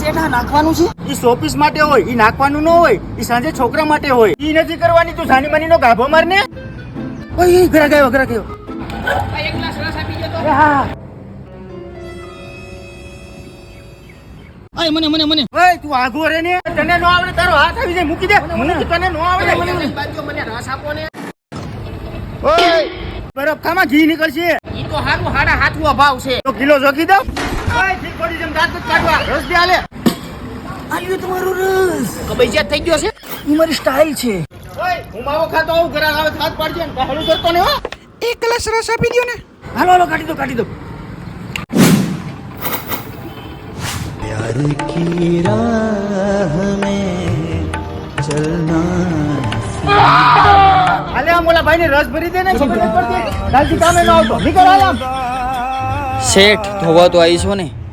શેઠ આ નાખવાનું છે? ઈ શોપીસ માટે હોય, ઈ નાખવાનું ન હોય, ઈ સાંજે છોકરા માટે હોય. ઈ નથી કરવાની. તું જાની માની નો ગાભો માર ને. ઓય ઘરા ગયો. એક ગ્લાસ રસ આપી દે તો. હા. અય મને ઓય તું આગો રે ને. તને નો આવડે તારો હાથ આવી જાય મૂકી દે. તને નો આવડે મને રસ આપો ને. ઓય બરફ ખામાં ઘી નીકળશે. ઈ તો હારું 7.5 ભાવ છે. તો કિલો જોખી દઉં. ઓય ઘી પડી જેમ દાંત કાઢવા. રસ દે આલે. આલ્યો તમારો રસ. કબૈજિયાત થઈ ગયો છે. ઈ મારી સ્ટાઈલ છે. ઓય હું માવો ખાતો આવું ઘરા આવે હાથ પાડજે ને હળું કરતો ને હો. એક ગ્લાસ રસ આપી દો ને. હાલો કાઢી દો. प्यार की राह में चलना હાલે આમ ઓલા ભાઈને રસ ભરી દે ને ખબર નથી પડતી. કાલથી કામે ન આવતો. નીકળ હાલ આમ. શેઠ ધોવા તો આવી છો ને?